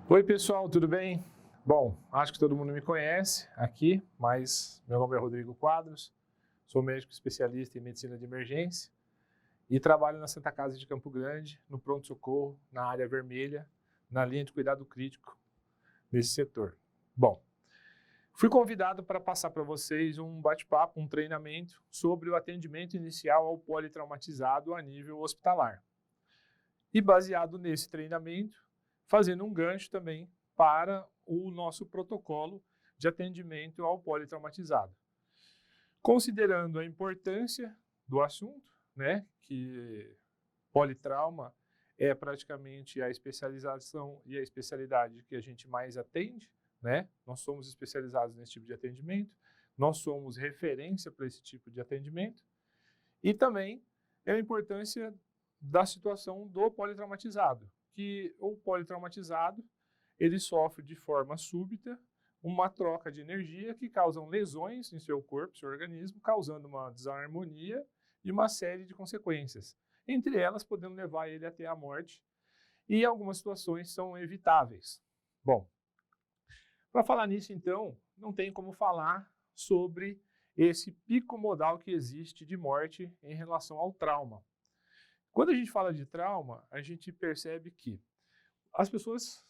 Oi pessoal, tudo bem? Bom, acho que todo mundo me conhece aqui, mas meu nome é Rodrigo Quadros, sou médico especialista em medicina de emergência e trabalho na Santa Casa de Campo Grande, no pronto-socorro, na área vermelha, na linha de cuidado crítico nesse setor. Bom, fui convidado para passar para vocês um bate-papo, um treinamento sobre o atendimento inicial ao politraumatizado a nível hospitalar. E baseado nesse treinamento, fazendo um gancho também para o nosso protocolo de atendimento ao politraumatizado. Considerando a importância do assunto, né, que politrauma é praticamente a especialização e a especialidade que a gente mais atende, né? Nós somos especializados nesse tipo de atendimento, nós somos referência para esse tipo de atendimento e também é a importância da situação do politraumatizado, que o politraumatizado ele sofre de forma súbita uma troca de energia que causam lesões em seu corpo, seu organismo, causando uma desarmonia e uma série de consequências, entre elas podendo levar ele até a morte, e algumas situações são evitáveis. Bom, para falar nisso então, não tem como falar sobre esse pico modal que existe de morte em relação ao trauma. Quando a gente fala de trauma, a gente percebe que as pessoas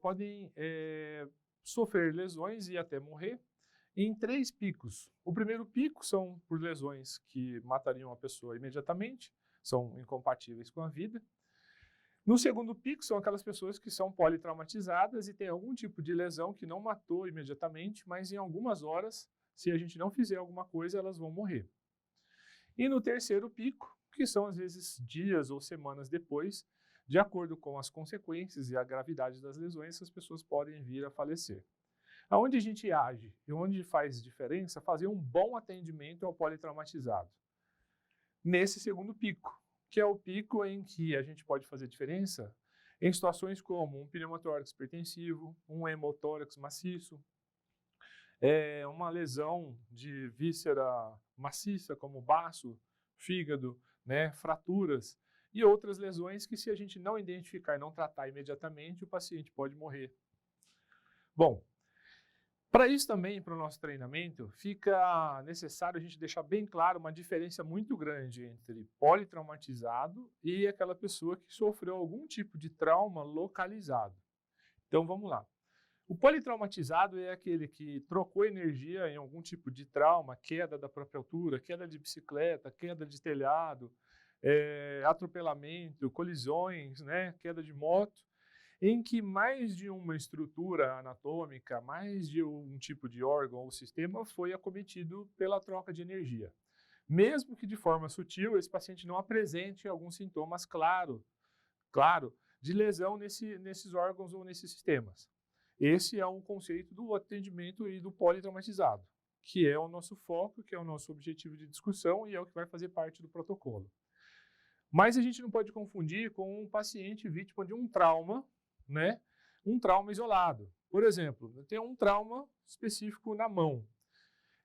podem sofrer lesões e até morrer em 3 picos. O primeiro pico são por lesões que matariam a pessoa imediatamente, são incompatíveis com a vida. No segundo pico são aquelas pessoas que são politraumatizadas e têm algum tipo de lesão que não matou imediatamente, mas em algumas horas, se a gente não fizer alguma coisa, elas vão morrer. E no terceiro pico, que são às vezes dias ou semanas depois, de acordo com as consequências e a gravidade das lesões, essas pessoas podem vir a falecer. Aonde a gente age e onde faz diferença, fazer um bom atendimento ao politraumatizado. Nesse segundo pico, que é o pico em que a gente pode fazer diferença em situações como um pneumotórax hipertensivo, um hemotórax maciço, uma lesão de víscera maciça, como baço, fígado, né, fraturas e outras lesões que, se a gente não identificar e não tratar imediatamente, o paciente pode morrer. Bom, para isso também, para o nosso treinamento, fica necessário a gente deixar bem claro uma diferença muito grande entre politraumatizado e aquela pessoa que sofreu algum tipo de trauma localizado. Então vamos lá. O politraumatizado é aquele que trocou energia em algum tipo de trauma, queda da própria altura, queda de bicicleta, queda de telhado, atropelamento, colisões, né, queda de moto, em que mais de uma estrutura anatômica, mais de um tipo de órgão ou sistema foi acometido pela troca de energia. Mesmo que de forma sutil, esse paciente não apresente alguns sintomas claro, de lesão nesses órgãos ou nesses sistemas. Esse é um conceito do atendimento e do politraumatizado, que é o nosso foco, que é o nosso objetivo de discussão e é o que vai fazer parte do protocolo. Mas a gente não pode confundir com um paciente vítima de um trauma, né? Um trauma isolado. Por exemplo, tem um trauma específico na mão.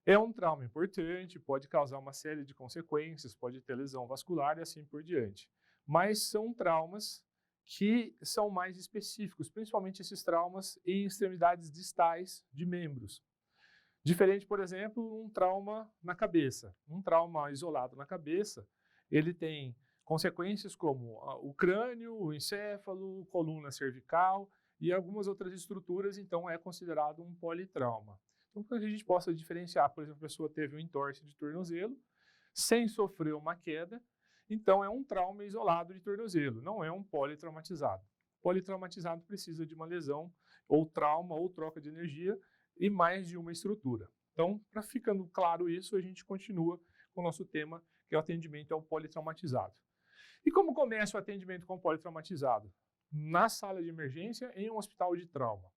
É um trauma importante, pode causar uma série de consequências, pode ter lesão vascular e assim por diante. Mas são traumas que são mais específicos, principalmente esses traumas em extremidades distais de membros. Diferente, por exemplo, um trauma na cabeça. Um trauma isolado na cabeça, ele tem consequências como o crânio, o encéfalo, coluna cervical e algumas outras estruturas, então é considerado um politrauma. Então, para que a gente possa diferenciar, por exemplo, a pessoa teve um entorse de tornozelo, sem sofrer uma queda, então é um trauma isolado de tornozelo, não é um politraumatizado. Politraumatizado precisa de uma lesão, ou trauma, ou troca de energia, e mais de uma estrutura. Então, para ficando claro isso, a gente continua com o nosso tema, que é o atendimento ao politraumatizado. E como começa o atendimento com o politraumatizado? Na sala de emergência, em um hospital de trauma.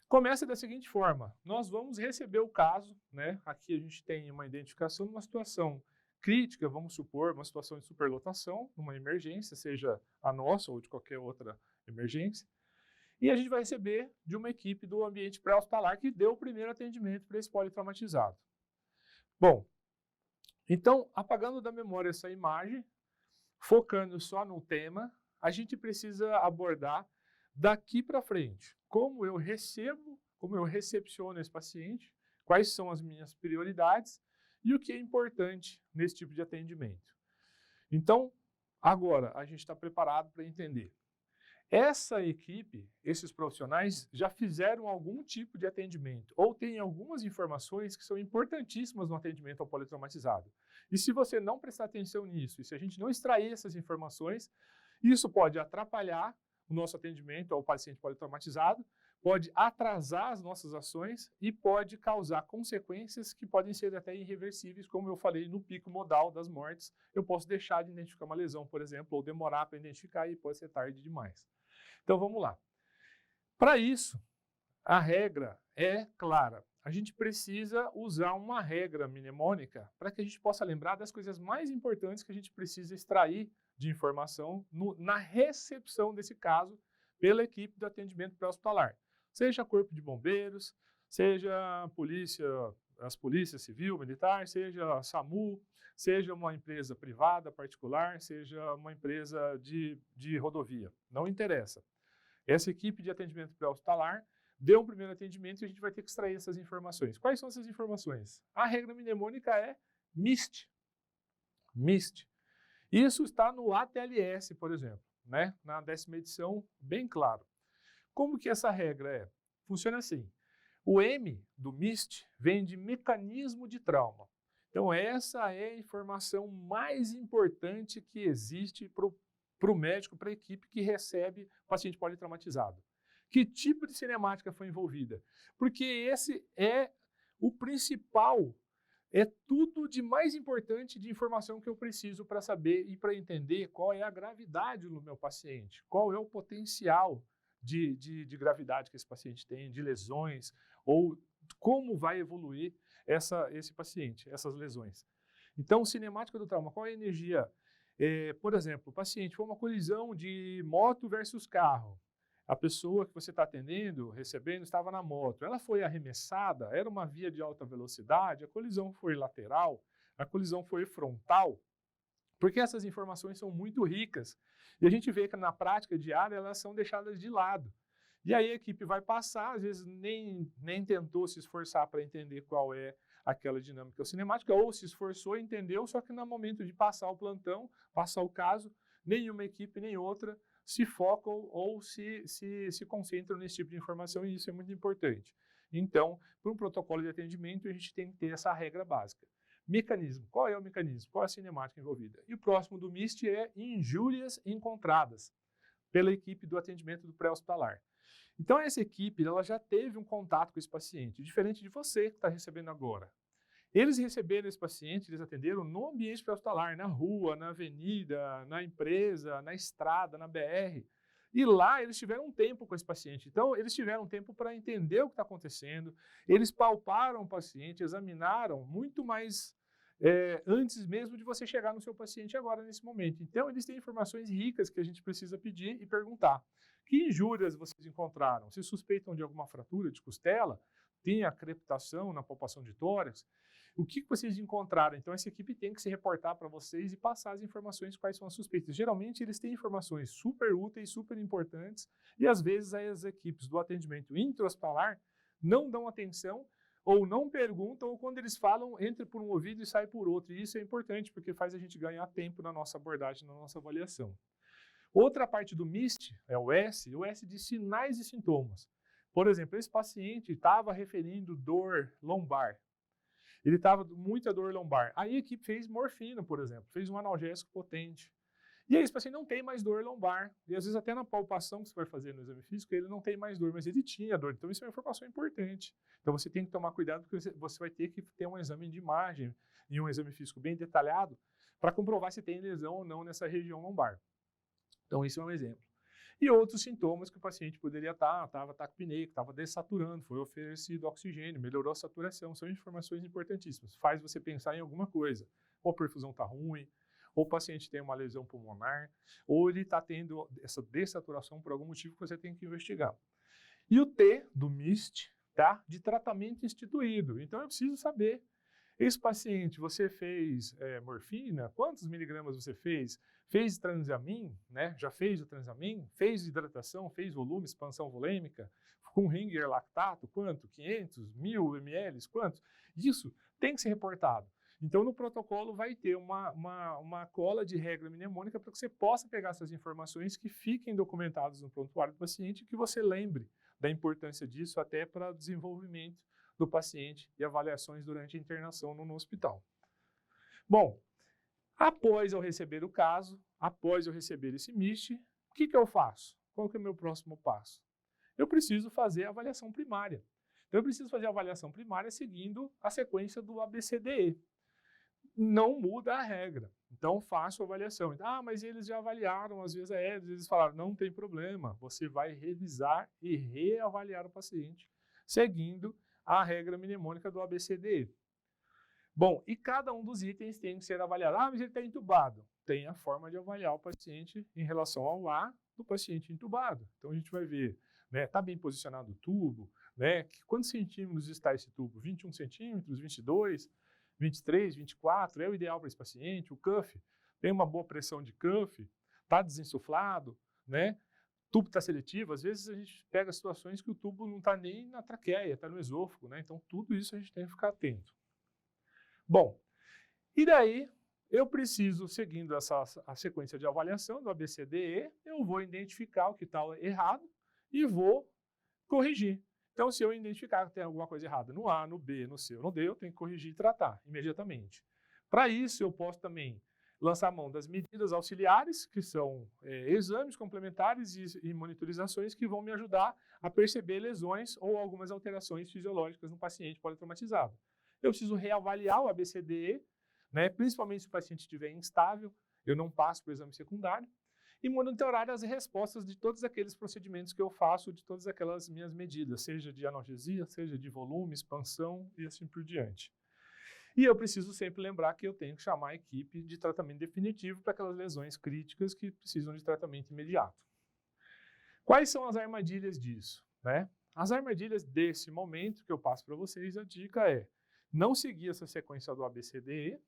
Começa da seguinte forma: nós vamos receber o caso, né? Aqui a gente tem uma identificação de uma situação crítica, vamos supor, uma situação de superlotação, uma emergência, seja a nossa ou de qualquer outra emergência, e a gente vai receber de uma equipe do ambiente pré-hospitalar que deu o primeiro atendimento para esse politraumatizado. Bom, então, apagando da memória essa imagem, focando só no tema, a gente precisa abordar daqui para frente, como eu recepciono esse paciente, quais são as minhas prioridades e o que é importante nesse tipo de atendimento. Então, agora a gente está preparado para entender. Essa equipe, esses profissionais, já fizeram algum tipo de atendimento ou têm algumas informações que são importantíssimas no atendimento ao politraumatizado. E se você não prestar atenção nisso, e se a gente não extrair essas informações, isso pode atrapalhar o nosso atendimento ao paciente politraumatizado, pode atrasar as nossas ações e pode causar consequências que podem ser até irreversíveis, como eu falei no pico modal das mortes. Eu posso deixar de identificar uma lesão, por exemplo, ou demorar para identificar e pode ser tarde demais. Então vamos lá. Para isso, a regra é clara. A gente precisa usar uma regra mnemônica para que a gente possa lembrar das coisas mais importantes que a gente precisa extrair de informação na recepção desse caso pela equipe do atendimento pré-hospitalar. Seja corpo de bombeiros, seja as polícias civil, militar, seja a SAMU, seja uma empresa privada, particular, seja uma empresa de rodovia. Não interessa. Essa equipe de atendimento pré-hospitalar deu um primeiro atendimento e a gente vai ter que extrair essas informações. Quais são essas informações? A regra mnemônica é MIST. MIST. Isso está no ATLS, por exemplo, né? Na 10ª edição, bem claro. Como que essa regra é? Funciona assim. O M do MIST vem de mecanismo de trauma. Então, essa é a informação mais importante que existe para o médico, para a equipe que recebe o paciente politraumatizado. Que tipo de cinemática foi envolvida? Porque esse é o principal, é tudo de mais importante de informação que eu preciso para saber e para entender qual é a gravidade do meu paciente, qual é o potencial de gravidade que esse paciente tem, de lesões, ou como vai evoluir esse paciente, essas lesões. Então, cinemática do trauma, qual é a energia? Por exemplo, o paciente foi uma colisão de moto versus carro. A pessoa que você está atendendo, recebendo, estava na moto. Ela foi arremessada, era uma via de alta velocidade, a colisão foi lateral, a colisão foi frontal, porque essas informações são muito ricas. E a gente vê que na prática diária elas são deixadas de lado. E aí a equipe vai passar, às vezes nem tentou se esforçar para entender qual é aquela dinâmica cinemática, ou se esforçou e entendeu, só que no momento de passar o plantão, passar o caso, nenhuma equipe nem outra se focam ou se concentram nesse tipo de informação, e isso é muito importante. Então, para um protocolo de atendimento, a gente tem que ter essa regra básica. Mecanismo. Qual é o mecanismo? Qual é a cinemática envolvida? E o próximo do MIST é injúrias encontradas pela equipe do atendimento do pré-hospitalar. Então, essa equipe ela já teve um contato com esse paciente, diferente de você que está recebendo agora. Eles receberam esse paciente, eles atenderam no ambiente pré-hospitalar, na rua, na avenida, na empresa, na estrada, na BR. E lá eles tiveram um tempo com esse paciente. Então, eles tiveram tempo para entender o que está acontecendo. Eles palparam o paciente, examinaram muito mais antes mesmo de você chegar no seu paciente agora, nesse momento. Então, eles têm informações ricas que a gente precisa pedir e perguntar. Que injúrias vocês encontraram? Se suspeitam de alguma fratura de costela? Tem a crepitação na palpação de tórax? O que vocês encontraram? Então, essa equipe tem que se reportar para vocês e passar as informações quais são as suspeitas. Geralmente, eles têm informações super úteis, super importantes, e às vezes as equipes do atendimento intra-hospitalar não dão atenção ou não perguntam, ou quando eles falam, entra por um ouvido e sai por outro. E isso é importante, porque faz a gente ganhar tempo na nossa abordagem, na nossa avaliação. Outra parte do MIST é o S de sinais e sintomas. Por exemplo, esse paciente estava referindo dor lombar. Ele estava com muita dor lombar. Aí a equipe fez morfina, por exemplo, fez um analgésico potente. E aí esse paciente não tem mais dor lombar. E às vezes até na palpação que você vai fazer no exame físico, ele não tem mais dor, mas ele tinha dor. Então isso é uma informação importante. Então você tem que tomar cuidado, porque você vai ter que ter um exame de imagem e um exame físico bem detalhado para comprovar se tem lesão ou não nessa região lombar. Então isso é um exemplo. E outros sintomas que o paciente poderia estava taquipneico, estava dessaturando, foi oferecido oxigênio, melhorou a saturação, são informações importantíssimas. Faz você pensar em alguma coisa, ou a perfusão está ruim, ou o paciente tem uma lesão pulmonar, ou ele está tendo essa dessaturação por algum motivo que você tem que investigar. E o T do MIST, tá? De tratamento instituído. Então eu preciso saber Esse paciente, você fez morfina? Quantos miligramas você fez? Fez transamin, né? Já fez o transamin? Fez hidratação? Fez volume, expansão volêmica? Com Ringer lactato? Quanto? 500? 1000 ml? Quanto? Isso tem que ser reportado. Então, no protocolo vai ter uma cola de regra mnemônica para que você possa pegar essas informações que fiquem documentadas no prontuário do paciente e que você lembre da importância disso até para o desenvolvimento do paciente e avaliações durante a internação no hospital. Bom, após eu receber o caso, após eu receber esse MIST, o que eu faço? Qual que é o meu próximo passo? Eu preciso fazer a avaliação primária. Então, eu preciso fazer a avaliação primária seguindo a sequência do ABCDE. Não muda a regra. Então, faço a avaliação. Ah, mas eles já avaliaram as vias aéreas, eles falaram, não tem problema, você vai revisar e reavaliar o paciente, seguindo a regra mnemônica do ABCDE. Bom, e cada um dos itens tem que ser avaliado. Ah, mas ele está entubado. Tem a forma de avaliar o paciente em relação ao A do paciente entubado. Então, a gente vai ver, né, está bem posicionado o tubo, né, quantos centímetros está esse tubo? 21 centímetros, 22, 23, 24, é o ideal para esse paciente. O cuff, tem uma boa pressão de cuff, está desinsuflado, né? O tubo está seletivo. Às vezes a gente pega situações que o tubo não está nem na traqueia, está no esôfago, né? Então tudo isso a gente tem que ficar atento. Bom, e daí eu preciso, seguindo a sequência de avaliação do ABCDE, eu vou identificar o que está errado e vou corrigir. Então, se eu identificar que tem alguma coisa errada no A, no B, no C ou no D, eu tenho que corrigir e tratar imediatamente. Para isso, eu posso também lançar mão das medidas auxiliares, que são exames complementares e monitorizações que vão me ajudar a perceber lesões ou algumas alterações fisiológicas no paciente politraumatizado. Eu preciso reavaliar o ABCDE, né, principalmente se o paciente estiver instável, eu não passo para o exame secundário, e monitorar as respostas de todos aqueles procedimentos que eu faço, de todas aquelas minhas medidas, seja de analgesia, seja de volume, expansão e assim por diante. E eu preciso sempre lembrar que eu tenho que chamar a equipe de tratamento definitivo para aquelas lesões críticas que precisam de tratamento imediato. Quais são as armadilhas disso, né? As armadilhas desse momento que eu passo para vocês, a dica é não seguir essa sequência do ABCDE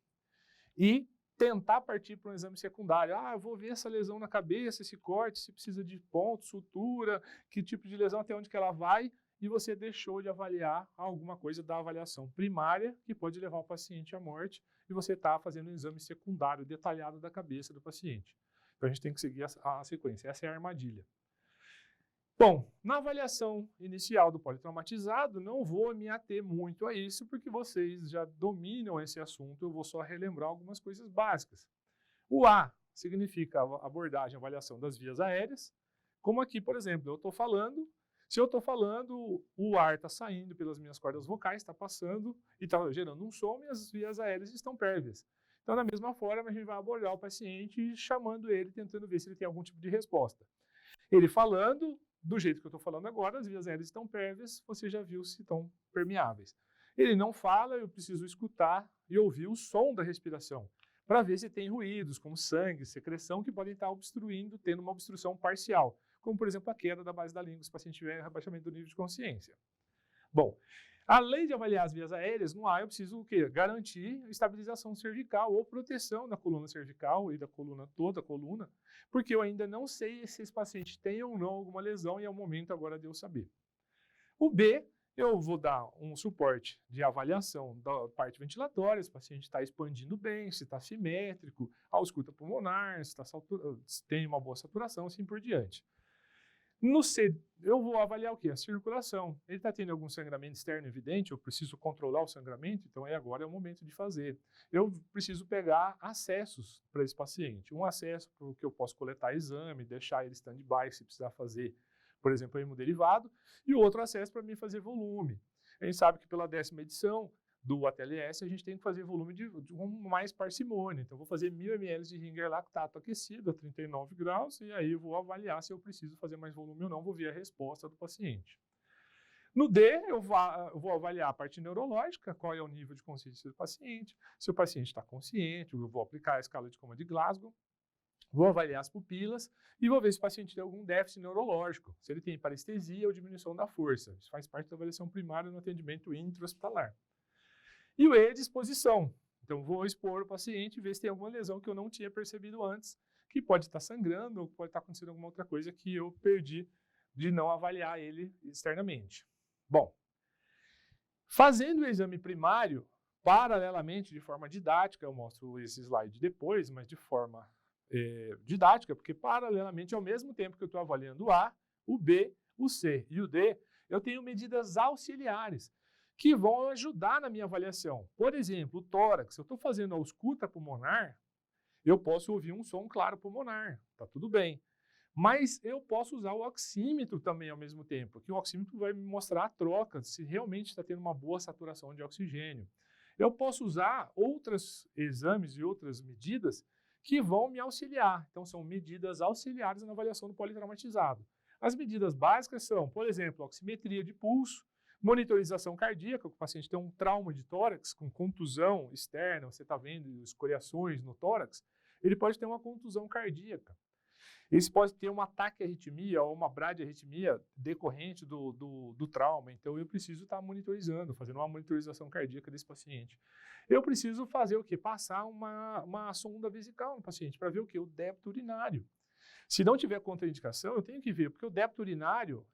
e tentar partir para um exame secundário. Ah, eu vou ver essa lesão na cabeça, esse corte, se precisa de ponto, sutura, que tipo de lesão, até onde que ela vai, e você deixou de avaliar alguma coisa da avaliação primária, que pode levar o paciente à morte, e você está fazendo um exame secundário detalhado da cabeça do paciente. Então, a gente tem que seguir a sequência. Essa é a armadilha. Bom, na avaliação inicial do politraumatizado, não vou me ater muito a isso, porque vocês já dominam esse assunto, eu vou só relembrar algumas coisas básicas. O A significa a abordagem, avaliação das vias aéreas, como aqui, por exemplo, eu estou falando, se eu estou falando, o ar está saindo pelas minhas cordas vocais, está passando e está gerando um som e as vias aéreas estão pérvias. Então, da mesma forma, a gente vai abordar o paciente chamando ele, tentando ver se ele tem algum tipo de resposta. Ele falando, do jeito que eu estou falando agora, as vias aéreas estão pérvias, você já viu se estão permeáveis. Ele não fala, eu preciso escutar e ouvir o som da respiração, para ver se tem ruídos, como sangue, secreção, que podem estar obstruindo, tendo uma obstrução parcial, como, por exemplo, a queda da base da língua, se o paciente tiver rebaixamento do nível de consciência. Bom, além de avaliar as vias aéreas, no A eu preciso o quê? Garantir estabilização cervical ou proteção da coluna cervical e da coluna, toda a coluna, porque eu ainda não sei se esse paciente tem ou não alguma lesão e é o momento agora de eu saber. O B, eu vou dar um suporte de avaliação da parte ventilatória, se o paciente está expandindo bem, se está simétrico, a ausculta pulmonar, se tem uma boa saturação, assim por diante. No C, eu vou avaliar o quê? A circulação. Ele está tendo algum sangramento externo evidente, eu preciso controlar o sangramento, então agora é o momento de fazer. Eu preciso pegar acessos para esse paciente. Um acesso para o que eu posso coletar exame, deixar ele stand-by se precisar fazer, por exemplo, hemoderivado, e o outro acesso para mim fazer volume. A gente sabe que pela 10ª edição do ATLS, a gente tem que fazer volume de mais parcimônia. Então, vou fazer 1000 ml de Ringer lactato aquecido a 39 graus e aí eu vou avaliar se eu preciso fazer mais volume ou não, vou ver a resposta do paciente. No D, eu vou avaliar a parte neurológica, qual é o nível de consciência do paciente, se o paciente está consciente, eu vou aplicar a escala de coma de Glasgow, vou avaliar as pupilas e vou ver se o paciente tem algum déficit neurológico, se ele tem parestesia ou diminuição da força. Isso faz parte da avaliação primária no atendimento intra-hospitalar. E o E é disposição. Então, vou expor o paciente e ver se tem alguma lesão que eu não tinha percebido antes, que pode estar sangrando ou pode estar acontecendo alguma outra coisa que eu perdi de não avaliar ele externamente. Bom, fazendo o exame primário, paralelamente, de forma didática, eu mostro esse slide depois, mas de forma didática, porque paralelamente, ao mesmo tempo que eu estou avaliando o A, o B, o C e o D, eu tenho medidas auxiliares que vão ajudar na minha avaliação. Por exemplo, o tórax, eu estou fazendo a ausculta pulmonar, eu posso ouvir um som claro pulmonar, tá tudo bem. Mas eu posso usar o oxímetro também ao mesmo tempo, que o oxímetro vai me mostrar a troca, se realmente está tendo uma boa saturação de oxigênio. Eu posso usar outros exames e outras medidas que vão me auxiliar. Então, são medidas auxiliares na avaliação do politraumatizado. As medidas básicas são, por exemplo, oximetria de pulso, monitorização cardíaca, que o paciente tem um trauma de tórax, com contusão externa, você está vendo escoriações no tórax, ele pode ter uma contusão cardíaca. Esse pode ter um ataque à arritmia ou uma bradiarritmia decorrente do trauma. Então, eu preciso estar monitorizando, fazendo uma monitorização cardíaca desse paciente. Eu preciso fazer o quê? Passar uma sonda vesical no paciente para ver o quê? O débito urinário. Se não tiver contraindicação, eu tenho que ver, porque o débito urinário,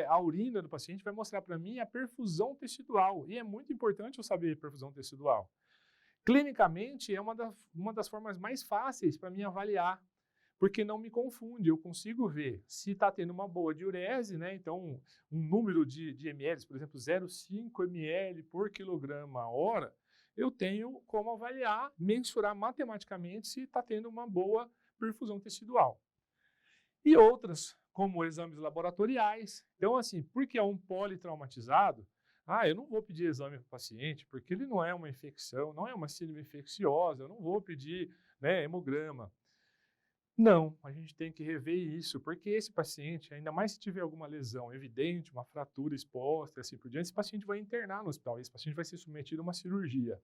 a urina do paciente vai mostrar para mim a perfusão tecidual. E é muito importante eu saber perfusão tecidual. Clinicamente, é uma das formas mais fáceis para mim avaliar, porque não me confunde, eu consigo ver se está tendo uma boa diurese, né? Então um número de ml, por exemplo, 0,5 ml por quilograma hora, eu tenho como avaliar, mensurar matematicamente se está tendo uma boa perfusão tecidual. E outras, como exames laboratoriais. Então, assim, porque é um politraumatizado, eu não vou pedir exame para o paciente, porque ele não é uma infecção, não é uma síndrome infecciosa, eu não vou pedir, né, hemograma. Não, a gente tem que rever isso, porque esse paciente, ainda mais se tiver alguma lesão evidente, uma fratura exposta e assim por diante, esse paciente vai internar no hospital, esse paciente vai ser submetido a uma cirurgia.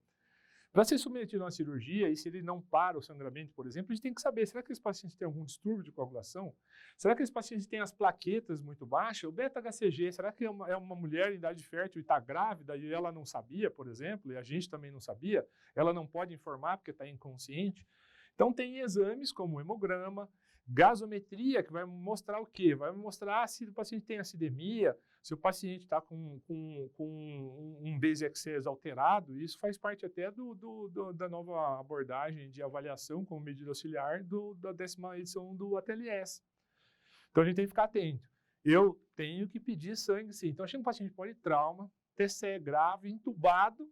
Para ser submetido a uma cirurgia, e se ele não para o sangramento, por exemplo, a gente tem que saber, será que esse paciente tem algum distúrbio de coagulação? Será que esse paciente tem as plaquetas muito baixas? O beta-HCG, será que é uma mulher em idade fértil e está grávida e ela não sabia, por exemplo, e a gente também não sabia? Ela não pode informar porque está inconsciente? Então, tem exames como hemograma, gasometria, que vai mostrar o quê? Vai mostrar se o paciente tem acidemia, se o paciente está com um base excess alterado. Isso faz parte até da nova abordagem de avaliação como medida auxiliar da 10ª edição do ATLS. Então, a gente tem que ficar atento. Eu tenho que pedir sangue, sim. Então, chega um paciente politrauma, TCE grave, entubado,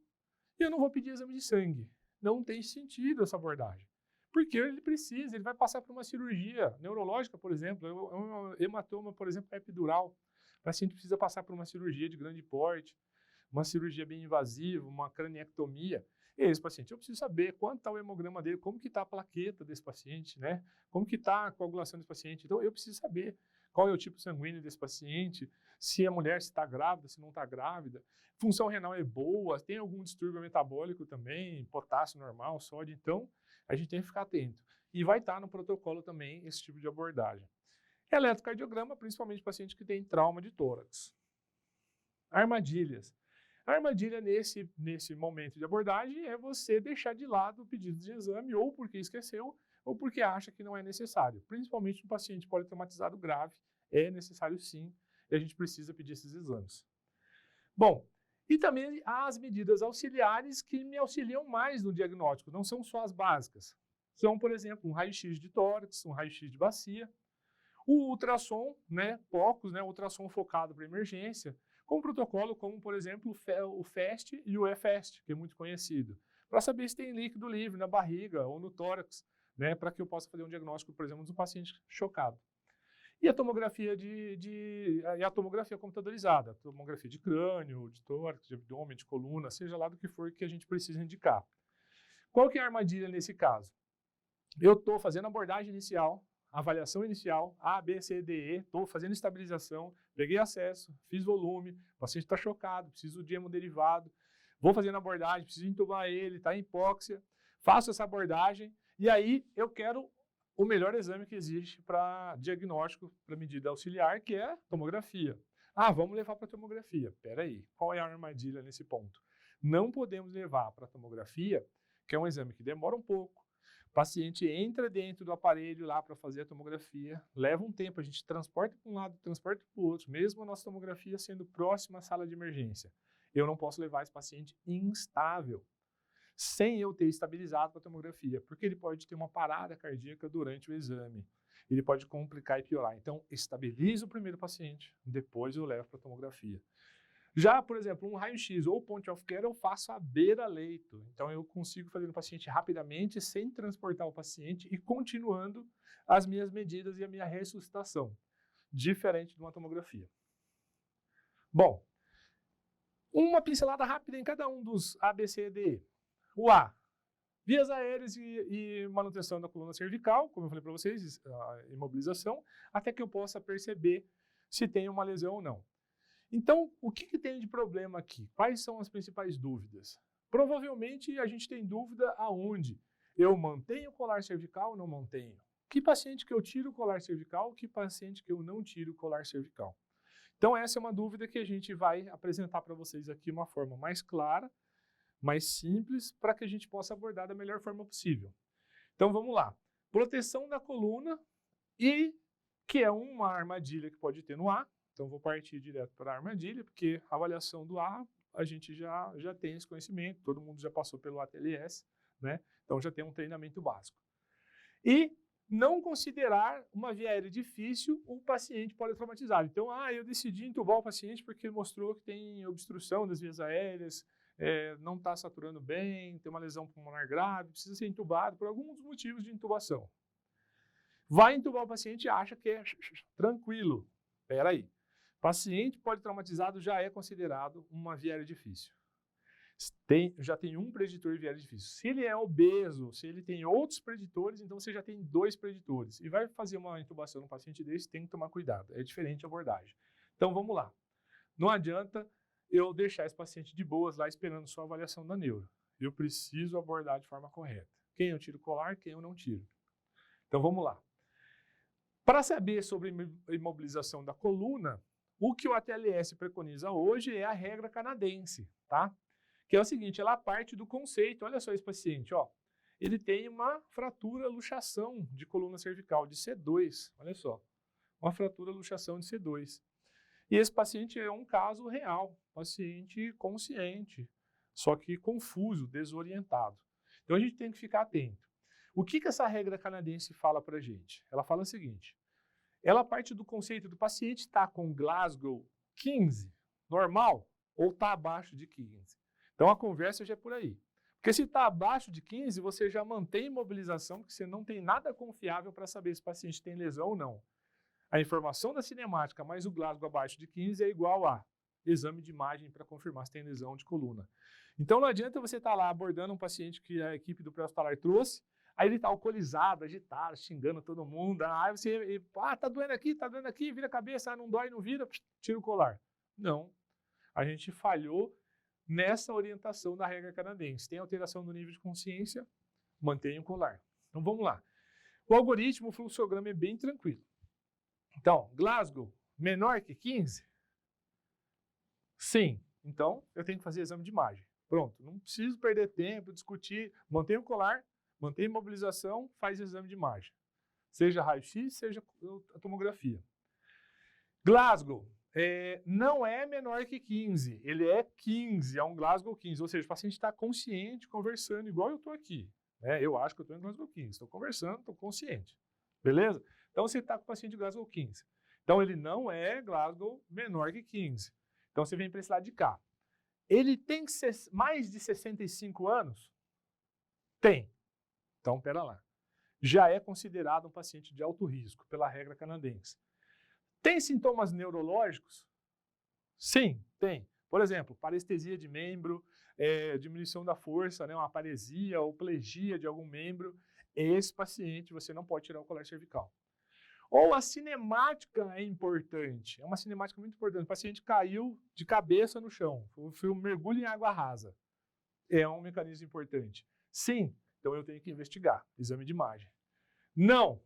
e eu não vou pedir exame de sangue. Não tem sentido essa abordagem. Porque ele precisa, ele vai passar por uma cirurgia neurológica, por exemplo, um hematoma, por exemplo, epidural. O paciente precisa passar por uma cirurgia de grande porte, uma cirurgia bem invasiva, uma craniectomia. E esse paciente, eu preciso saber quanto está o hemograma dele, como que está a plaqueta desse paciente, né? Como que está a coagulação desse paciente. Então, eu preciso saber qual é o tipo sanguíneo desse paciente, se a mulher está grávida, se não está grávida. Função renal é boa, tem algum distúrbio metabólico também, potássio normal, sódio. Então, a gente tem que ficar atento. E vai estar no protocolo também esse tipo de abordagem. Eletrocardiograma, principalmente paciente que tem trauma de tórax. Armadilhas. A armadilha nesse momento de abordagem é você deixar de lado o pedido de exame, ou porque esqueceu, ou porque acha que não é necessário. Principalmente no paciente politraumatizado grave, é necessário sim, e a gente precisa pedir esses exames. Bom, e também há as medidas auxiliares que me auxiliam mais no diagnóstico, não são só as básicas. São, por exemplo, um raio-x de tórax, um raio-x de bacia, o ultrassom, né, poucos, né, ultrassom focado para emergência, com protocolo como, por exemplo, o FAST e o EFAST, que é muito conhecido, para saber se tem líquido livre na barriga ou no tórax, né, para que eu possa fazer um diagnóstico, por exemplo, de um paciente chocado. E a tomografia a tomografia computadorizada, a tomografia de crânio, de tórax, de abdômen, de coluna, seja lá do que for que a gente precisa indicar. Qual que é a armadilha nesse caso? Eu estou fazendo a abordagem inicial, avaliação inicial, A, B, C, D, E, estou fazendo estabilização, peguei acesso, fiz volume, o paciente está chocado, preciso de hemoderivado, vou fazendo a abordagem, preciso entubar ele, está em hipóxia, faço essa abordagem e aí eu quero o melhor exame que existe para diagnóstico, para medida auxiliar, que é a tomografia. Vamos levar para a tomografia. Espera aí, qual é a armadilha nesse ponto? não podemos levar para a tomografia, que é um exame que demora um pouco. O paciente entra dentro do aparelho lá para fazer a tomografia, leva um tempo, a gente transporta para um lado, transporta para o outro, mesmo a nossa tomografia sendo próxima à sala de emergência. Eu não posso levar esse paciente instável, sem eu ter estabilizado para a tomografia, porque ele pode ter uma parada cardíaca durante o exame. Ele pode complicar e piorar. Então, estabilizo o primeiro paciente, depois eu levo para a tomografia. Já, por exemplo, um raio-x ou point of care eu faço à beira-leito. Então, eu consigo fazer no paciente rapidamente, sem transportar o paciente e continuando as minhas medidas e a minha ressuscitação, diferente de uma tomografia. Bom, uma pincelada rápida em cada um dos A, B, C, D, E. O A, vias aéreas e manutenção da coluna cervical, como eu falei para vocês, a imobilização, até que eu possa perceber se tem uma lesão ou não. Então, o que tem de problema aqui? Quais são as principais dúvidas? Provavelmente a gente tem dúvida aonde eu mantenho o colar cervical ou não mantenho. Que paciente que eu tiro o colar cervical, que paciente que eu não tiro o colar cervical. Então, essa é uma dúvida que a gente vai apresentar para vocês aqui de uma forma mais clara, mais simples, para que a gente possa abordar da melhor forma possível. Então, vamos lá. Proteção da coluna, e que é uma armadilha que pode ter no A. Então, vou partir direto para a armadilha, porque a avaliação do A, a gente já tem esse conhecimento, todo mundo já passou pelo ATLS, né? Então, já tem um treinamento básico. E não considerar uma via aérea difícil o paciente politraumatizado. Então, eu decidi entubar o paciente porque mostrou que tem obstrução das vias aéreas, não está saturando bem, tem uma lesão pulmonar grave, precisa ser entubado por alguns motivos de intubação. Vai entubar o paciente e acha que é tranquilo. Espera aí. Paciente politraumatizado já é considerado uma via aérea difícil. Já tem um preditor de via aérea difícil. Se ele é obeso, se ele tem outros preditores, então você já tem 2 preditores. E vai fazer uma intubação no paciente desse, tem que tomar cuidado. É diferente a abordagem. Então vamos lá. Não adianta eu deixar esse paciente de boas lá esperando só a avaliação da neuro. Eu preciso abordar de forma correta. Quem eu tiro colar, quem eu não tiro. Então vamos lá. Para saber sobre a imobilização da coluna, o que o ATLS preconiza hoje é a regra canadense, tá? Que é o seguinte, ela parte do conceito, olha só esse paciente, ó. Ele tem uma fratura luxação de coluna cervical de C2, olha só. Uma fratura luxação de C2. E esse paciente é um caso real, paciente consciente, só que confuso, desorientado. Então a gente tem que ficar atento. O que essa regra canadense fala para a gente? Ela fala o seguinte, ela parte do conceito do paciente estar com Glasgow 15, normal, ou está abaixo de 15. Então a conversa já é por aí. Porque se está abaixo de 15, você já mantém imobilização, porque você não tem nada confiável para saber se o paciente tem lesão ou não. A informação da cinemática mais o Glasgow abaixo de 15 é igual a exame de imagem para confirmar se tem lesão de coluna. Então não adianta você estar lá abordando um paciente que a equipe do pré-hospitalar trouxe, aí ele está alcoolizado, agitado, xingando todo mundo, aí você, tá doendo aqui, vira a cabeça, não dói, não vira, tira o colar. Não, a gente falhou nessa orientação da regra canadense. Tem alteração no nível de consciência, mantenha o colar. Então vamos lá. O algoritmo, o fluxograma é bem tranquilo. Então, Glasgow, menor que 15? Sim. Então, eu tenho que fazer exame de imagem. Pronto, não preciso perder tempo, discutir, mantenha o colar, mantém a imobilização, faz exame de imagem. Seja raio-x, seja a tomografia. Glasgow não é menor que 15, ele é 15, é um Glasgow 15, ou seja, o paciente está consciente, conversando, igual eu estou aqui. Eu acho que eu estou em Glasgow 15, estou conversando, estou consciente. Beleza? Então você está com o paciente de Glasgow 15. Então ele não é Glasgow menor que 15. Então você vem para esse lado de cá. Ele tem que ser mais de 65 anos? Tem. Então, pera lá. Já é considerado um paciente de alto risco, pela regra canadense. Tem sintomas neurológicos? Sim, tem. Por exemplo, parestesia de membro, diminuição da força, uma paresia ou plegia de algum membro. Esse paciente você não pode tirar o colar cervical. Ou a cinemática é importante. É uma cinemática muito importante. O paciente caiu de cabeça no chão. Foi um mergulho em água rasa. É um mecanismo importante. Sim, então eu tenho que investigar. Exame de imagem. Não.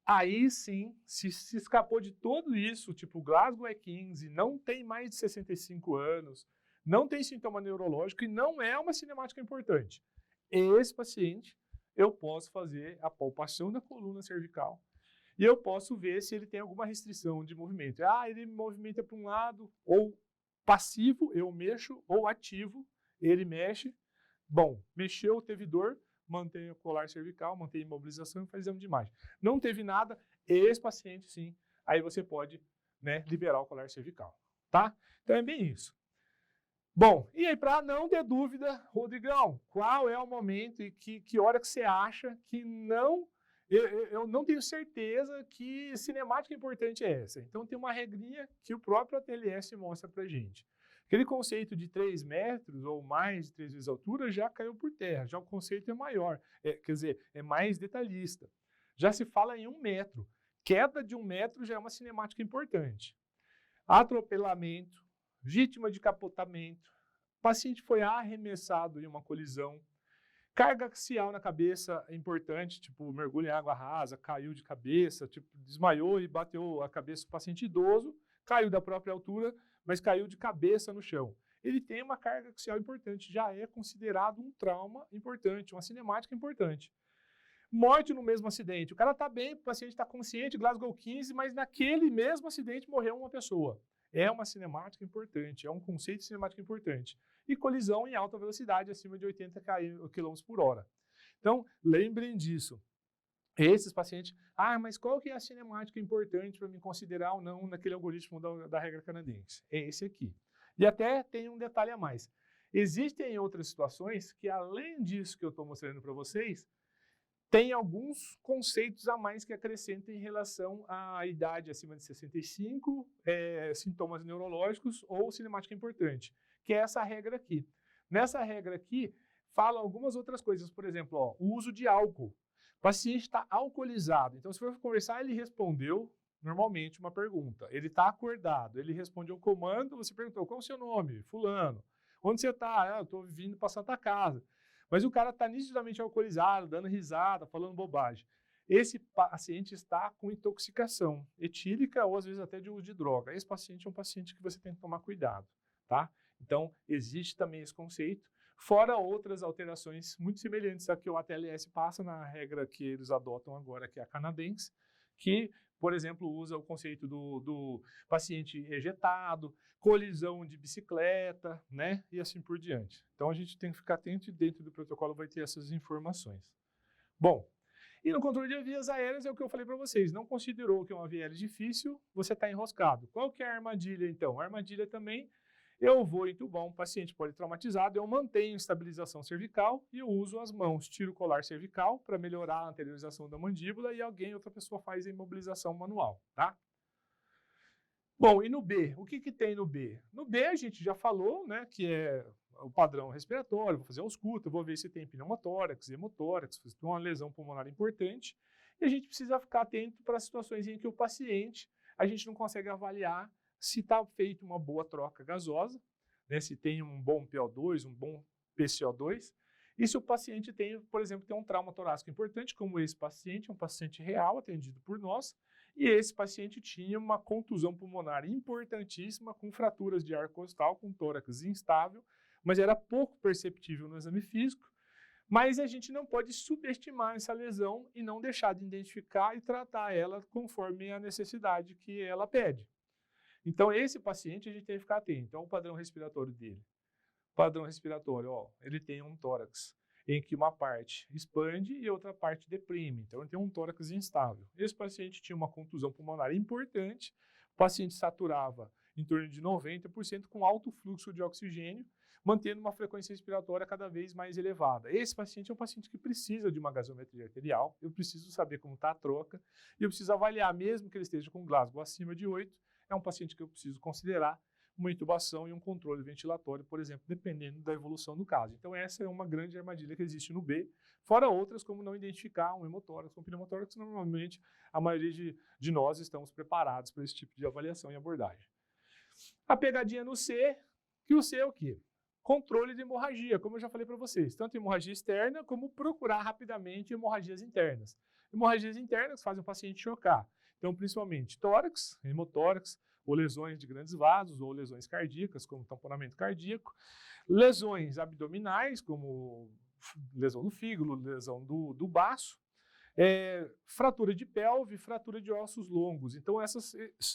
Aí sim, se escapou de tudo isso, tipo Glasgow é 15, não tem mais de 65 anos, não tem sintoma neurológico e não é uma cinemática importante. Esse paciente, eu posso fazer a palpação da coluna cervical e eu posso ver se ele tem alguma restrição de movimento. Ele movimenta para um lado, ou passivo, eu mexo, ou ativo, ele mexe. Bom, mexeu, teve dor, mantém o colar cervical, mantém a imobilização e faz exame de imagem. Não teve nada, esse paciente sim, aí você pode, né, liberar o colar cervical, tá? Então é bem isso. Bom, e aí para não ter dúvida, Rodrigão, qual é o momento e que hora que você acha que não... Eu não tenho certeza que cinemática importante é essa. Então tem uma regrinha que o próprio ATLS mostra pra gente. Aquele conceito de 3 metros ou mais de 3 vezes a altura já caiu por terra, já o conceito é maior, quer dizer, é mais detalhista. Já se fala em 1 metro. Queda de 1 metro já é uma cinemática importante. Atropelamento, vítima de capotamento, paciente foi arremessado em uma colisão, carga axial na cabeça é importante, tipo mergulho em água rasa, caiu de cabeça, tipo desmaiou e bateu a cabeça do paciente idoso, caiu da própria altura, mas caiu de cabeça no chão. Ele tem uma carga axial importante, já é considerado um trauma importante, uma cinemática importante. Morte no mesmo acidente. O cara está bem, o paciente está consciente, Glasgow 15, mas naquele mesmo acidente morreu uma pessoa. É uma cinemática importante, é um conceito de cinemática importante. E colisão em alta velocidade, acima de 80 km por hora. Então, lembrem disso. Esses pacientes, mas qual que é a cinemática importante para me considerar ou não naquele algoritmo da regra canadense? É esse aqui. E até tem um detalhe a mais. Existem outras situações que, além disso que eu estou mostrando para vocês, tem alguns conceitos a mais que acrescentam em relação à idade acima de 65, sintomas neurológicos ou cinemática importante, que é essa regra aqui. Nessa regra aqui, fala algumas outras coisas, por exemplo, o uso de álcool. O paciente está alcoolizado, então se for conversar, ele respondeu normalmente uma pergunta. Ele está acordado, ele respondeu o comando, você perguntou, qual é o seu nome? Fulano. Onde você está? Eu estou vindo para Santa Casa. Mas o cara está nitidamente alcoolizado, dando risada, falando bobagem. Esse paciente está com intoxicação etílica ou às vezes até de uso de droga. Esse paciente é um paciente que você tem que tomar cuidado, tá? Então, existe também esse conceito, fora outras alterações muito semelhantes a que o ATLS passa na regra que eles adotam agora, que é a canadense, que, por exemplo, usa o conceito do paciente ejetado, colisão de bicicleta, né, e assim por diante. Então a gente tem que ficar atento e dentro do protocolo vai ter essas informações. Bom, e no controle de vias aéreas é o que eu falei para vocês, não considerou que é uma via aérea difícil, você está enroscado. Qual que é a armadilha então? A armadilha também, eu vou entubar um paciente politraumatizado, eu mantenho estabilização cervical e eu uso as mãos, tiro o colar cervical para melhorar a anteriorização da mandíbula e outra pessoa faz a imobilização manual, tá? Bom, e no B? O que tem no B? No B a gente já falou, né, que é o padrão respiratório, vou fazer ausculta, vou ver se tem pneumotórax, hemotórax, se tem uma lesão pulmonar importante. E a gente precisa ficar atento para as situações em que o paciente, a gente não consegue avaliar se está feita uma boa troca gasosa, né, se tem um bom PO2, um bom PCO2, e se o paciente tem, por exemplo, tem um trauma torácico importante, como esse paciente, é um paciente real atendido por nós, e esse paciente tinha uma contusão pulmonar importantíssima, com fraturas de arco costal, com tórax instável, mas era pouco perceptível no exame físico, mas a gente não pode subestimar essa lesão e não deixar de identificar e tratar ela conforme a necessidade que ela pede. Então, esse paciente a gente tem que ficar atento. Então, o padrão respiratório dele. O padrão respiratório, ele tem um tórax em que uma parte expande e outra parte deprime. Então, ele tem um tórax instável. Esse paciente tinha uma contusão pulmonar importante, o paciente saturava em torno de 90% com alto fluxo de oxigênio, mantendo uma frequência respiratória cada vez mais elevada. Esse paciente é um paciente que precisa de uma gasometria arterial, eu preciso saber como está a troca, e eu preciso avaliar, mesmo que ele esteja com Glasgow acima de 8, é um paciente que eu preciso considerar uma intubação e um controle ventilatório, por exemplo, dependendo da evolução do caso. Então essa é uma grande armadilha que existe no B, fora outras como não identificar um hemotórax, um pneumotórax, normalmente a maioria de nós estamos preparados para esse tipo de avaliação e abordagem. A pegadinha no C, que o C é o quê? Controle de hemorragia, como eu já falei para vocês, tanto hemorragia externa como procurar rapidamente hemorragias internas. Hemorragias internas fazem o paciente chocar, então principalmente tórax, hemotórax, ou lesões de grandes vasos, ou lesões cardíacas, como tamponamento cardíaco, lesões abdominais, como lesão do fígado, lesão do baço, fratura de pelve, fratura de ossos longos. Então,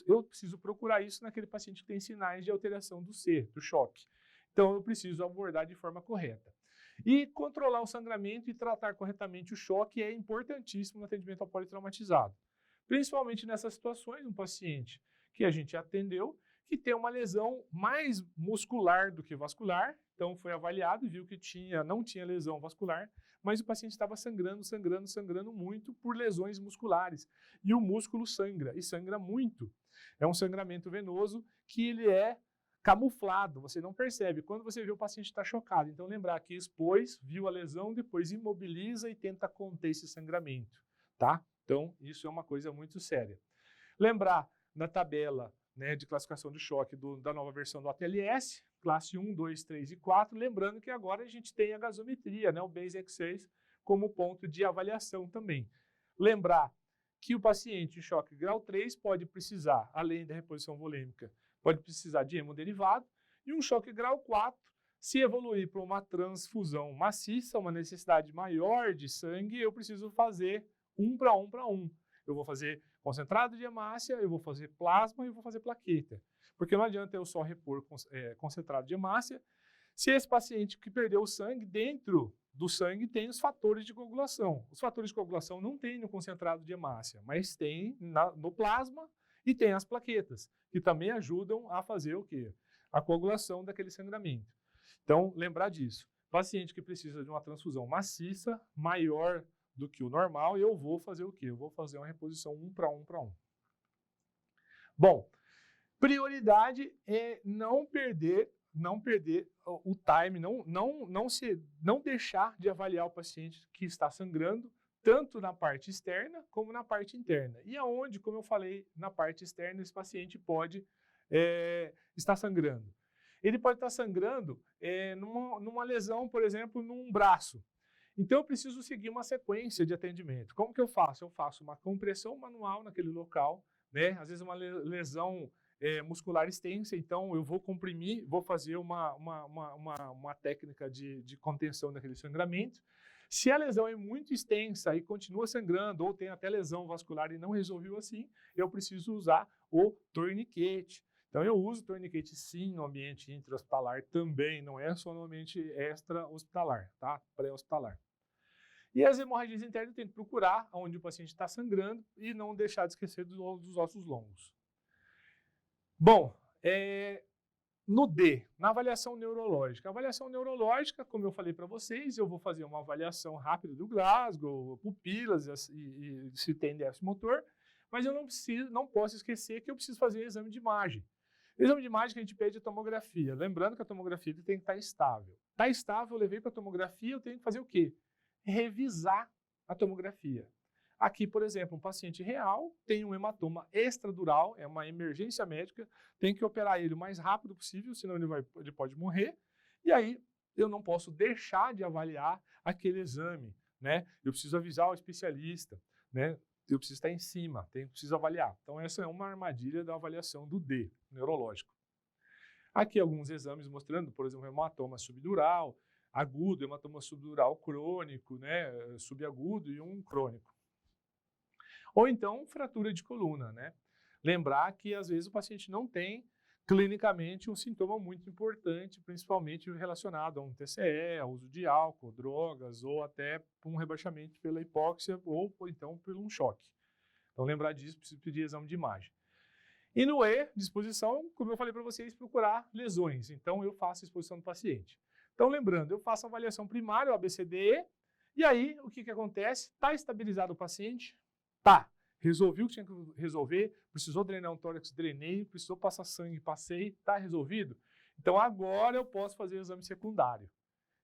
eu preciso procurar isso naquele paciente que tem sinais de alteração do ser, do choque. Então, eu preciso abordar de forma correta. E controlar o sangramento e tratar corretamente o choque é importantíssimo no atendimento ao politraumatizado. Principalmente nessas situações, um paciente que a gente atendeu, que tem uma lesão mais muscular do que vascular, então foi avaliado e viu que não tinha lesão vascular, mas o paciente estava sangrando muito por lesões musculares. E o músculo sangra, e sangra muito. É um sangramento venoso que ele é camuflado, você não percebe. Quando você vê o paciente está chocado, então lembrar que expôs, viu a lesão, depois imobiliza e tenta conter esse sangramento, tá? Então, isso é uma coisa muito séria. Lembrar na tabela, né, de classificação de choque da nova versão do ATLS, classe 1, 2, 3 e 4, lembrando que agora a gente tem a gasometria, né, o BASE-X6, como ponto de avaliação também. Lembrar que o paciente em choque grau 3 pode precisar, além da reposição volêmica, pode precisar de hemoderivado, e um choque grau 4, se evoluir para uma transfusão maciça, uma necessidade maior de sangue, eu preciso fazer 1 para 1 para 1. Eu vou fazer concentrado de hemácia, eu vou fazer plasma e eu vou fazer plaqueta. Porque não adianta eu só repor concentrado de hemácia, se esse paciente que perdeu o sangue, dentro do sangue tem os fatores de coagulação. Os fatores de coagulação não tem no concentrado de hemácia, mas tem no plasma e tem as plaquetas, que também ajudam a fazer o quê? A coagulação daquele sangramento. Então, lembrar disso. Paciente que precisa de uma transfusão maciça, maior do que o normal, eu vou fazer o quê? Eu vou fazer uma reposição 1 para 1 para 1. Bom, prioridade é não perder o time, não deixar de avaliar o paciente que está sangrando, tanto na parte externa como na parte interna. E aonde, como eu falei, na parte externa, esse paciente pode estar sangrando. Ele pode estar sangrando numa lesão, por exemplo, num braço. Então, eu preciso seguir uma sequência de atendimento. Como que eu faço? Eu faço uma compressão manual naquele local, né? Às vezes uma lesão muscular extensa, então eu vou comprimir, vou fazer uma técnica de contenção daquele sangramento. Se a lesão é muito extensa e continua sangrando, ou tem até lesão vascular e não resolveu assim, eu preciso usar o torniquete. Então, eu uso torniquete sim no ambiente intra-hospitalar também, não é só no ambiente extra-hospitalar, tá? Pré-hospitalar. E as hemorragias internas eu tenho que procurar onde o paciente está sangrando e não deixar de esquecer dos ossos longos. Bom, no D, na avaliação neurológica. A avaliação neurológica, como eu falei para vocês, eu vou fazer uma avaliação rápida do Glasgow, pupilas e se tem déficit motor, mas eu não posso esquecer que eu preciso fazer exame de imagem. O exame de imagem que a gente pede é tomografia. Lembrando que a tomografia tem que estar estável. Está estável, eu levei para a tomografia, eu tenho que fazer o quê? Revisar a tomografia. Aqui, por exemplo, um paciente real tem um hematoma extradural, é uma emergência médica, tem que operar ele o mais rápido possível, senão ele pode morrer. E aí, eu não posso deixar de avaliar aquele exame, né? Eu preciso avisar o especialista, né? Eu preciso estar em cima, preciso avaliar. Então, essa é uma armadilha da avaliação do D, neurológico. Aqui alguns exames mostrando, por exemplo, hematoma subdural, agudo, hematoma subdural crônico, né? Subagudo e um crônico. Ou então, fratura de coluna, né? Lembrar que, às vezes, o paciente não tem, clinicamente, um sintoma muito importante, principalmente relacionado a um TCE, ao uso de álcool, drogas, ou até um rebaixamento pela hipóxia, ou então por um choque. Então, lembrar disso, preciso pedir exame de imagem. E no E, disposição, como eu falei para vocês, procurar lesões. Então, eu faço a exposição do paciente. Então, lembrando, eu faço a avaliação primária, o ABCDE, e aí, o que acontece? Está estabilizado o paciente? Tá, resolvi o que tinha que resolver, precisou drenar um tórax, drenei, precisou passar sangue, passei, tá resolvido? Então agora eu posso fazer o exame secundário.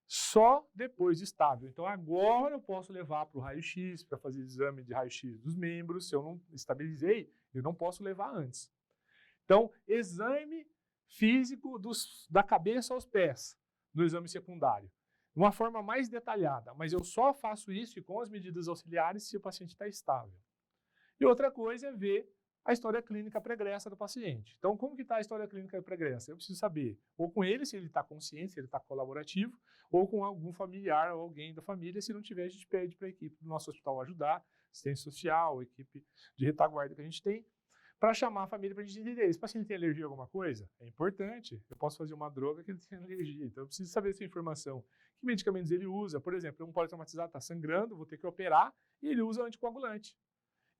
Só depois de estável. Então agora eu posso levar para o raio-x, para fazer exame de raio-x dos membros. Se eu não estabilizei, eu não posso levar antes. Então, exame físico da cabeça aos pés, no exame secundário. De uma forma mais detalhada, mas eu só faço isso e com as medidas auxiliares se o paciente está estável. E outra coisa é ver a história clínica pregressa do paciente. Então, como que está a história clínica pregressa? Eu preciso saber, ou com ele, se ele está consciente, se ele está colaborativo, ou com algum familiar ou alguém da família. Se não tiver, a gente pede para a equipe do nosso hospital ajudar, assistência social, equipe de retaguarda que a gente tem, para chamar a família para a gente entender. Esse paciente tem alergia a alguma coisa? É importante. Eu posso fazer uma droga que ele tem alergia, então eu preciso saber essa informação. Que medicamentos ele usa? Por exemplo, um politraumatizado está sangrando, vou ter que operar, e ele usa anticoagulante.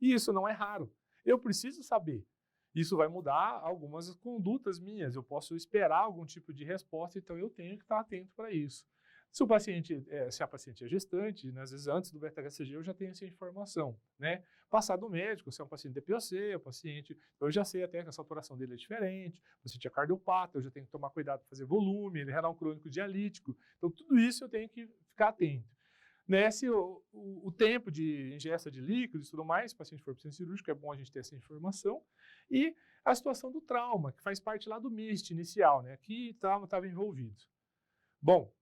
E isso não é raro. Eu preciso saber. Isso vai mudar algumas condutas minhas. Eu posso esperar algum tipo de resposta, então eu tenho que estar atento para isso. Se a paciente é gestante, né, às vezes antes do beta-HCG eu já tenho essa informação, né? Passar do médico, se é um paciente DPOC, eu já sei até que a saturação dele é diferente, o paciente é cardiopata, eu já tenho que tomar cuidado para fazer volume, ele é renal crônico dialítico. Então tudo isso eu tenho que ficar atento. Né, se o tempo de ingesta de líquidos e tudo mais, se o paciente for para o centro cirúrgico, é bom a gente ter essa informação. E a situação do trauma, que faz parte lá do MIST inicial, né, que trauma estava envolvido. Bom,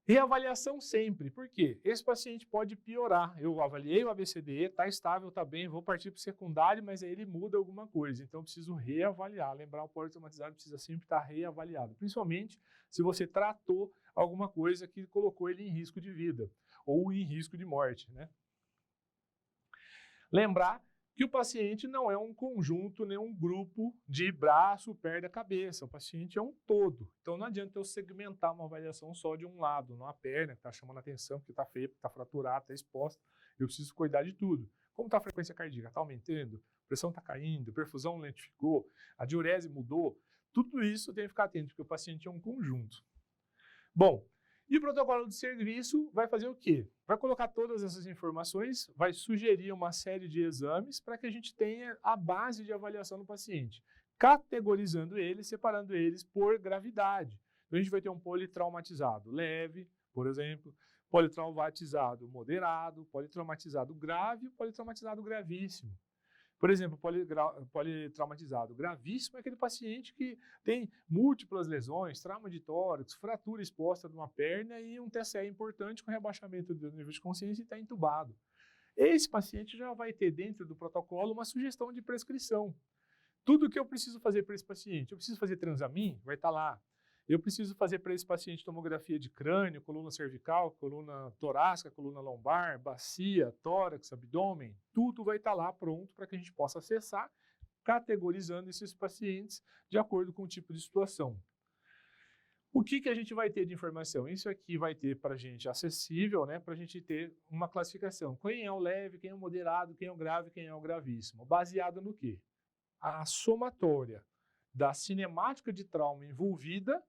reavaliação sempre, por quê? Esse paciente pode piorar. Eu avaliei o ABCDE, está estável, está bem, vou partir para o secundário, mas aí ele muda alguma coisa, então eu preciso reavaliar. Lembrar, o politraumatizado precisa sempre estar reavaliado, principalmente se você tratou alguma coisa que colocou ele em risco de vida ou em risco de morte, né? Lembrar que o paciente não é um conjunto, nem um grupo de braço, perna, cabeça. O paciente é um todo. Então não adianta eu segmentar uma avaliação só de um lado, numa perna que está chamando a atenção, porque está feia, porque está fraturada, está exposta. Eu preciso cuidar de tudo. Como está a frequência cardíaca? Está aumentando? A pressão está caindo? Perfusão lentificou? A diurese mudou? Tudo isso eu tenho que ficar atento, porque o paciente é um conjunto. Bom, e o protocolo de serviço vai fazer o quê? Vai colocar todas essas informações, vai sugerir uma série de exames para que a gente tenha a base de avaliação do paciente, categorizando eles, separando eles por gravidade. Então a gente vai ter um politraumatizado leve, por exemplo, politraumatizado moderado, politraumatizado grave e politraumatizado gravíssimo. Por exemplo, politraumatizado gravíssimo é aquele paciente que tem múltiplas lesões, trauma de tórax, fratura exposta de uma perna e um TCE importante com rebaixamento do nível de consciência e está entubado. Esse paciente já vai ter dentro do protocolo uma sugestão de prescrição. Tudo que eu preciso fazer para esse paciente, eu preciso fazer transamin, vai estar lá. Eu preciso fazer para esse paciente tomografia de crânio, coluna cervical, coluna torácica, coluna lombar, bacia, tórax, abdômen, tudo vai estar lá pronto para que a gente possa acessar, categorizando esses pacientes de acordo com o tipo de situação. O que a gente vai ter de informação? Isso aqui vai ter para a gente acessível, né, para a gente ter uma classificação. Quem é o leve, quem é o moderado, quem é o grave, quem é o gravíssimo. Baseado no quê? A somatória da cinemática de trauma envolvida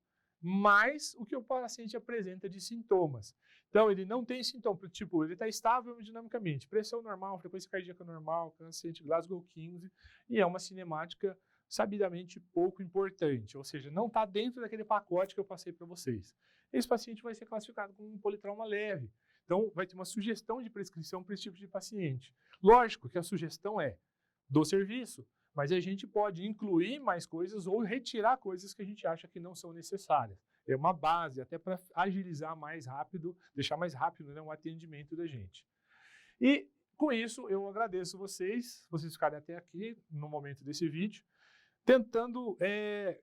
mais o que o paciente apresenta de sintomas. Então, ele não tem sintoma, tipo, ele está estável hemodinamicamente, pressão normal, frequência cardíaca normal, coeficiente Glasgow 15, e é uma cinemática sabidamente pouco importante, ou seja, não está dentro daquele pacote que eu passei para vocês. Esse paciente vai ser classificado como um politrauma leve. Então, vai ter uma sugestão de prescrição para esse tipo de paciente. Lógico que a sugestão é do serviço, mas a gente pode incluir mais coisas ou retirar coisas que a gente acha que não são necessárias. É uma base, até para agilizar mais rápido, deixar mais rápido, né, o atendimento da gente. E com isso, eu agradeço vocês ficarem até aqui no momento desse vídeo, tentando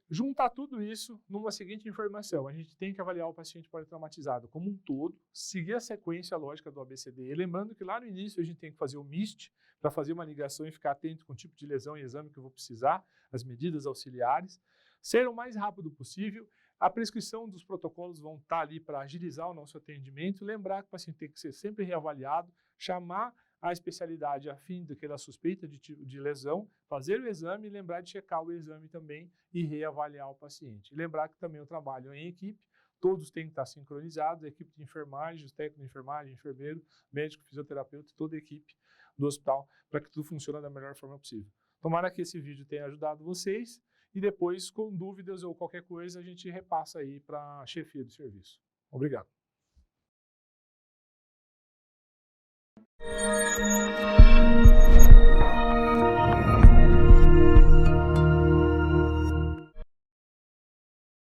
juntar tudo isso numa seguinte informação. A gente tem que avaliar o paciente politraumatizado como um todo, seguir a sequência lógica do ABCDE, lembrando que lá no início a gente tem que fazer o MIST para fazer uma ligação e ficar atento com o tipo de lesão e exame que eu vou precisar, as medidas auxiliares, ser o mais rápido possível. A prescrição dos protocolos vão estar ali para agilizar o nosso atendimento, lembrar que o paciente tem que ser sempre reavaliado, chamar a especialidade a fim daquela suspeita de lesão, fazer o exame e lembrar de checar o exame também e reavaliar o paciente. E lembrar que também eu trabalho em equipe, todos têm que estar sincronizados, a equipe de enfermagem, os técnicos de enfermagem, enfermeiro, médico, fisioterapeuta, toda a equipe do hospital, para que tudo funcione da melhor forma possível. Tomara que esse vídeo tenha ajudado vocês e depois, com dúvidas ou qualquer coisa, a gente repassa aí para a chefia do serviço. Obrigado.